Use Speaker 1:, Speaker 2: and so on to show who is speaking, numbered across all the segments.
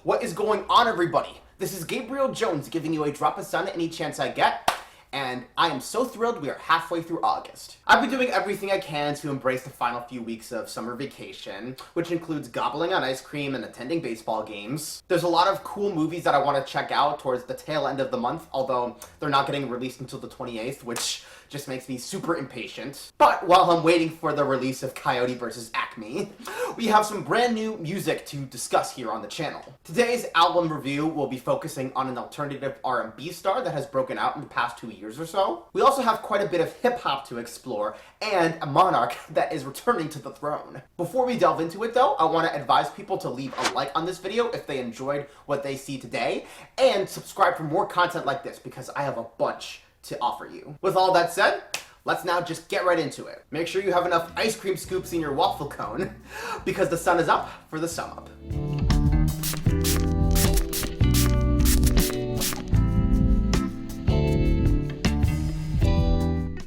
Speaker 1: What is going on, everybody? This is Gabriel Jones giving you a drop of sun any chance I get, and I am so thrilled we are halfway through August. I've been doing everything I can to embrace the final few weeks of summer vacation, which includes gobbling on ice cream and attending baseball games. There's a lot of cool movies that I want to check out towards the tail end of the month, although they're not getting released until the 28th, which just makes me super impatient. But while I'm waiting for the release of Coyote vs. Acme, we have some brand new music to discuss here on the channel. Today's album review will be focusing on an alternative R&B star that has broken out in the past 2 years or so. We also have quite a bit of hip-hop to explore, and a monarch that is returning to the throne. Before we delve into it though, I want to advise people to leave a like on this video if they enjoyed what they see today, and subscribe for more content like this because I have a bunch to offer you. With all that said, let's now just get right into it. Make sure you have enough ice cream scoops in your waffle cone because the sun is up for the sum up.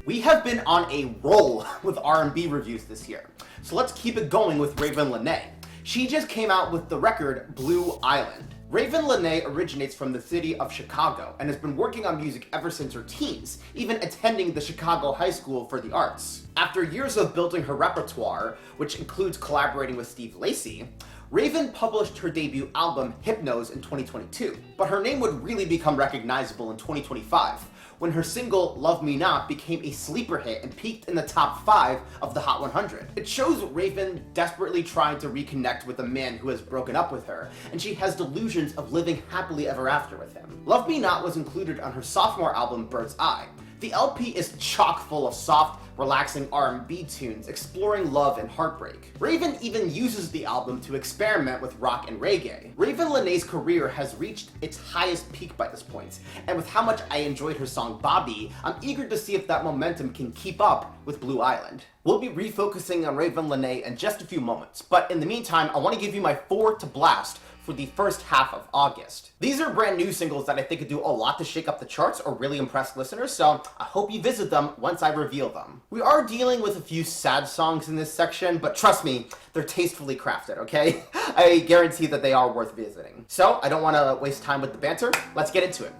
Speaker 1: We have been on a roll with R&B reviews this year, so let's keep it going with Ravyn Lenae. She just came out with the record Blue Island. Ravyn Lenae originates from the city of Chicago and has been working on music ever since her teens, even attending the Chicago High School for the Arts. After years of building her repertoire, which includes collaborating with Steve Lacy, Ravyn published her debut album Hypnose in 2022, but her name would really become recognizable in 2025, when her single Love Me Not became a sleeper hit and peaked in the top 5 of the Hot 100. It shows Ravyn desperately trying to reconnect with a man who has broken up with her, and she has delusions of living happily ever after with him. Love Me Not was included on her sophomore album Bird's Eye. The LP is chock full of soft, relaxing R&B tunes exploring love and heartbreak. Ravyn even uses the album to experiment with rock and reggae. Ravyn Lenae's career has reached its highest peak by this point, and with how much I enjoyed her song Bobby, I'm eager to see if that momentum can keep up with Blue Island. We'll be refocusing on Ravyn Lenae in just a few moments, but in the meantime, I want to give you my 4 to blast for the first half of August. These are brand new singles that I think could do a lot to shake up the charts or really impress listeners, so I hope you visit them once I reveal them. We are dealing with a few sad songs in this section, but trust me, they're tastefully crafted, okay? I guarantee that they are worth visiting. So I don't want to waste time with the banter, let's get into it.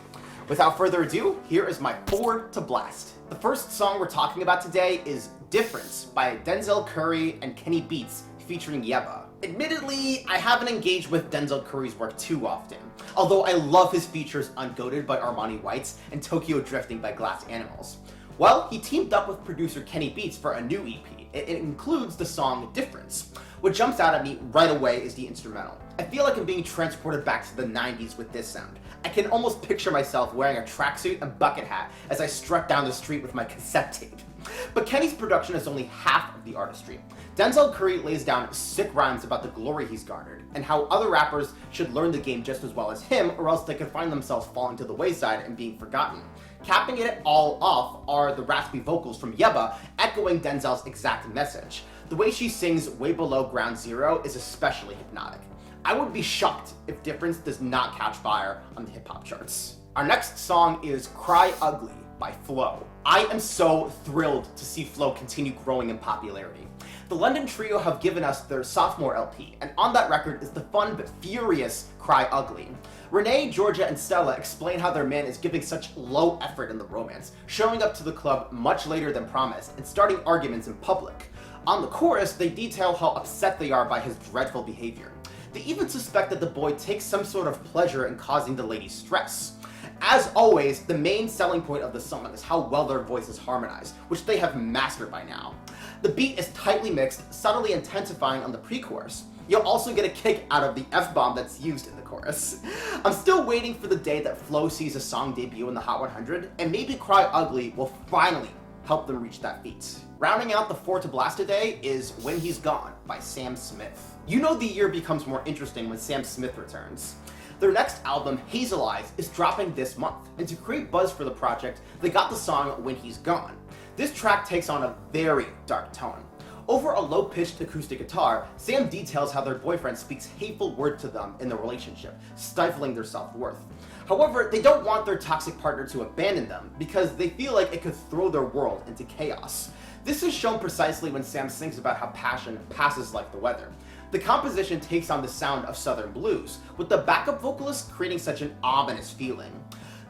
Speaker 1: Without further ado, here is my 4 to blast. The first song we're talking about today is Difference by Denzel Curry and Kenny Beats featuring Yebba. Admittedly, I haven't engaged with Denzel Curry's work too often, although I love his features on Goated by Armani Whites and Tokyo Drifting by Glass Animals. Well, he teamed up with producer Kenny Beats for a new EP. It includes the song Difference. What jumps out at me right away is the instrumental. I feel like I'm being transported back to the 90s with this sound. I can almost picture myself wearing a tracksuit and bucket hat as I strut down the street with my cassette tape. But Kenny's production is only half of the artistry. Denzel Curry lays down sick rhymes about the glory he's garnered, and how other rappers should learn the game just as well as him, or else they could find themselves falling to the wayside and being forgotten. Capping it all off are the raspy vocals from Yebba, echoing Denzel's exact message. The way she sings Way Below Ground Zero is especially hypnotic. I would be shocked if Difference does not catch fire on the hip-hop charts. Our next song is Cry Ugly by Flo. I am so thrilled to see Flo continue growing in popularity. The London trio have given us their sophomore LP, and on that record is the fun but furious Cry Ugly. Renee, Georgia, and Stella explain how their man is giving such low effort in the romance, showing up to the club much later than promised, and starting arguments in public. On the chorus, they detail how upset they are by his dreadful behavior. They even suspect that the boy takes some sort of pleasure in causing the lady stress. As always, the main selling point of the song is how well their voices harmonize, which they have mastered by now. The beat is tightly mixed, subtly intensifying on the pre-chorus. You'll also get a kick out of the F-bomb that's used in the chorus. I'm still waiting for the day that Flo sees a song debut in the Hot 100, and maybe Cry Ugly will finally help them reach that feat. Rounding out the 4 to blast today is When He's Gone by Sam Smith. You know the year becomes more interesting when Sam Smith returns. Their next album, Hazel Eyes, is dropping this month, and to create buzz for the project, they got the song When He's Gone. This track takes on a very dark tone. Over a low-pitched acoustic guitar, Sam details how their boyfriend speaks hateful words to them in the relationship, stifling their self-worth. However, they don't want their toxic partner to abandon them, because they feel like it could throw their world into chaos. This is shown precisely when Sam sings about how passion passes like the weather. The composition takes on the sound of Southern blues, with the backup vocalist creating such an ominous feeling.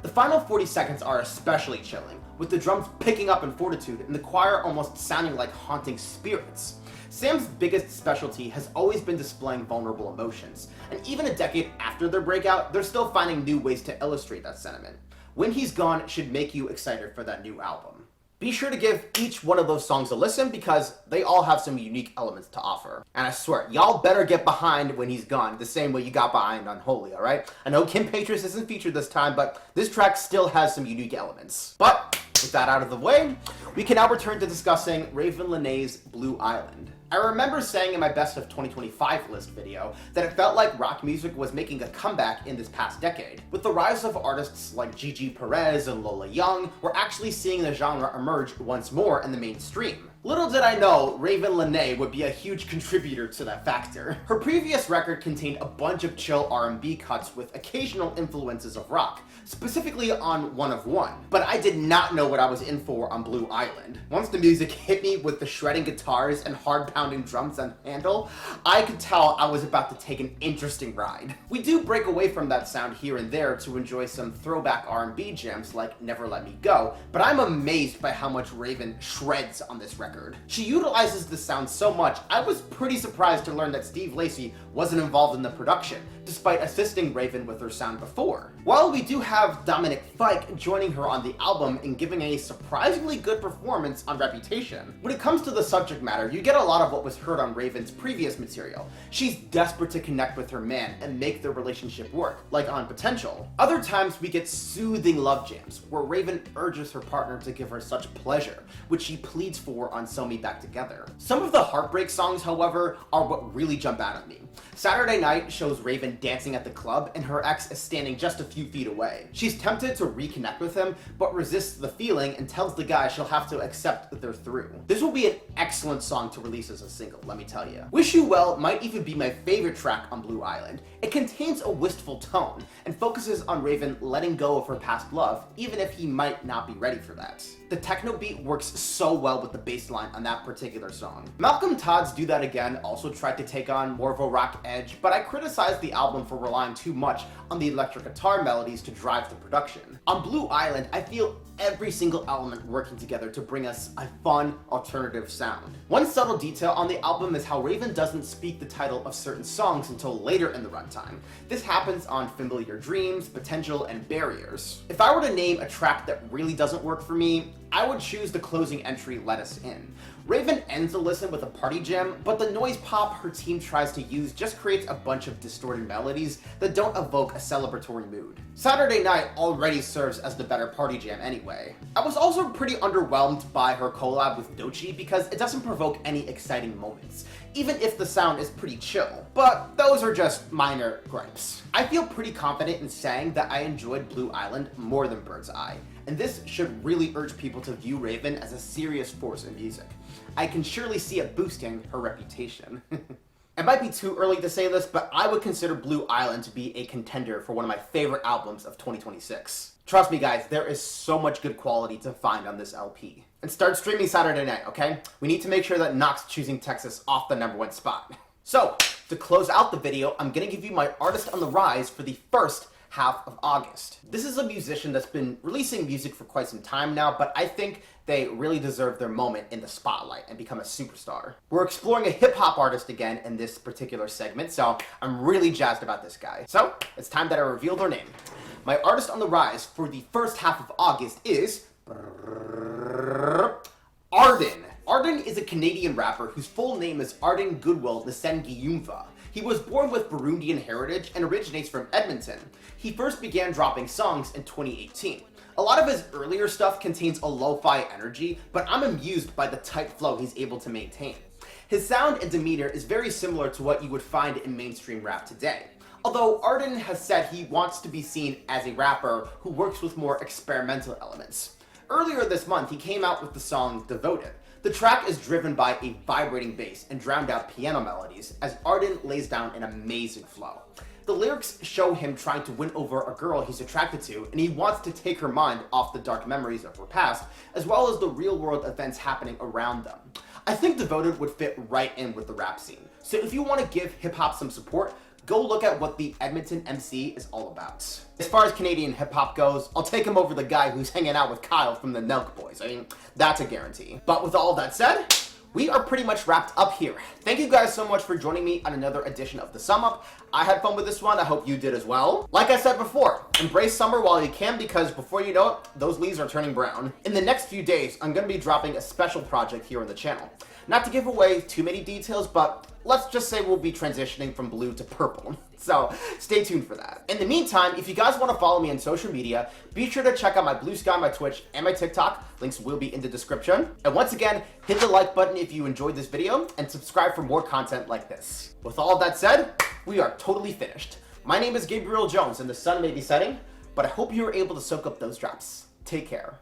Speaker 1: The final 40 seconds are especially chilling, with the drums picking up in fortitude and the choir almost sounding like haunting spirits. Sam's biggest specialty has always been displaying vulnerable emotions, and even a decade after their breakout, they're still finding new ways to illustrate that sentiment. When He's Gone should make you excited for that new album. Be sure to give each one of those songs a listen because they all have some unique elements to offer. And I swear, y'all better get behind When He's Gone the same way you got behind Unholy, alright? I know Kim Petras isn't featured this time, but this track still has some unique elements. But with that out of the way, we can now return to discussing Ravyn Lenae's Blue Island. I remember saying in my Best of 2025 list video that it felt like rock music was making a comeback in this past decade. With the rise of artists like Gigi Perez and Lola Young, we're actually seeing the genre emerge once more in the mainstream. Little did I know, Ravyn Lenae would be a huge contributor to that factor. Her previous record contained a bunch of chill R&B cuts with occasional influences of rock, specifically on One of One, but I did not know what I was in for on Blue Island. Once the music hit me with the shredding guitars and hard-pounding drums on handle, I could tell I was about to take an interesting ride. We do break away from that sound here and there to enjoy some throwback R&B jams like Never Let Me Go, but I'm amazed by how much Ravyn shreds on this record. She utilizes the sound so much, I was pretty surprised to learn that Steve Lacy wasn't involved in the production, despite assisting Ravyn with her sound before. While we do have Dominic Fike joining her on the album and giving a surprisingly good performance on Reputation, when it comes to the subject matter, you get a lot of what was heard on Ravyn's previous material. She's desperate to connect with her man and make their relationship work, like on Potential. Other times we get soothing love jams, where Ravyn urges her partner to give her such pleasure, which she pleads for on Sew Me Back Together. Some of the heartbreak songs, however, are what really jump out at me. Saturday Night shows Ravyn dancing at the club and her ex is standing just a few feet away. She's tempted to reconnect with him, but resists the feeling and tells the guy she'll have to accept that they're through. This will be an excellent song to release as a single, let me tell you. Wish You Well might even be my favorite track on Blue Island. It contains a wistful tone and focuses on Ravyn letting go of her past love, even if he might not be ready for that. The techno beat works so well with the bass line on that particular song. Malcolm Todd's Do That Again also tried to take on more of a rock edge, but I criticized the album for relying too much on the electric guitar melodies to drive the production. On Blue Island, I feel every single element working together to bring us a fun, alternative sound. One subtle detail on the album is how Ravyn doesn't speak the title of certain songs until later in the runtime. This happens on Familiar Dreams, Potential, and Barriers. If I were to name a track that really doesn't work for me, I would choose the closing entry, Let Us In. Ravyn ends the listen with a party jam, but the noise pop her team tries to use just creates a bunch of distorted melodies that don't evoke a celebratory mood. Saturday Night already serves as the better party jam anyway. I was also pretty underwhelmed by her collab with Doechii because it doesn't provoke any exciting moments, even if the sound is pretty chill, but those are just minor gripes. I feel pretty confident in saying that I enjoyed Blue Island more than Bird's Eye, and this should really urge people to view Ravyn as a serious force in music. I can surely see it boosting her reputation. It might be too early to say this, but I would consider Blue Island to be a contender for one of my favorite albums of 2026. Trust me guys, there is so much good quality to find on this LP. And start streaming Saturday Night, okay? We need to make sure that Knox choosing Texas off the #1 spot. So, to close out the video, I'm gonna give you my artist on the rise for the first half of August. This is a musician that's been releasing music for quite some time now, but I think they really deserve their moment in the spotlight and become a superstar. We're exploring a hip-hop artist again in this particular segment, so I'm really jazzed about this guy. So, it's time that I reveal their name. My artist on the rise for the first half of August is Arden. Arden is a Canadian rapper whose full name is Arden Goodwill Nsengiyumva. He was born with Burundian heritage and originates from Edmonton. He first began dropping songs in 2018. A lot of his earlier stuff contains a lo-fi energy, but I'm amused by the tight flow he's able to maintain. His sound and demeanor is very similar to what you would find in mainstream rap today. Although Arden has said he wants to be seen as a rapper who works with more experimental elements. Earlier this month, he came out with the song Devoted. The track is driven by a vibrating bass and drowned out piano melodies as Arden lays down an amazing flow. The lyrics show him trying to win over a girl he's attracted to, and he wants to take her mind off the dark memories of her past, as well as the real world events happening around them. I think Devoted would fit right in with the rap scene. So if you want to give hip-hop some support, go look at what the Edmonton MC is all about. As far as Canadian hip-hop goes, I'll take him over the guy who's hanging out with Kyle from the Nelk Boys. I mean, that's a guarantee. But with all that said, we are pretty much wrapped up here. Thank you guys so much for joining me on another edition of the Sum Up. I had fun with this one. I hope you did as well. Like I said before, embrace summer while you can, because before you know it, those leaves are turning brown. In the next few days, I'm going to be dropping a special project here on the channel. Not to give away too many details, but let's just say we'll be transitioning from blue to purple. So stay tuned for that. In the meantime, if you guys want to follow me on social media, be sure to check out my Blue Sky, my Twitch, and my TikTok. Links will be in the description. And once again, hit the like button if you enjoyed this video, and subscribe for more content like this. With all of that said, we are totally finished. My name is Gabriel Jones, and the sun may be setting, but I hope you were able to soak up those drops. Take care.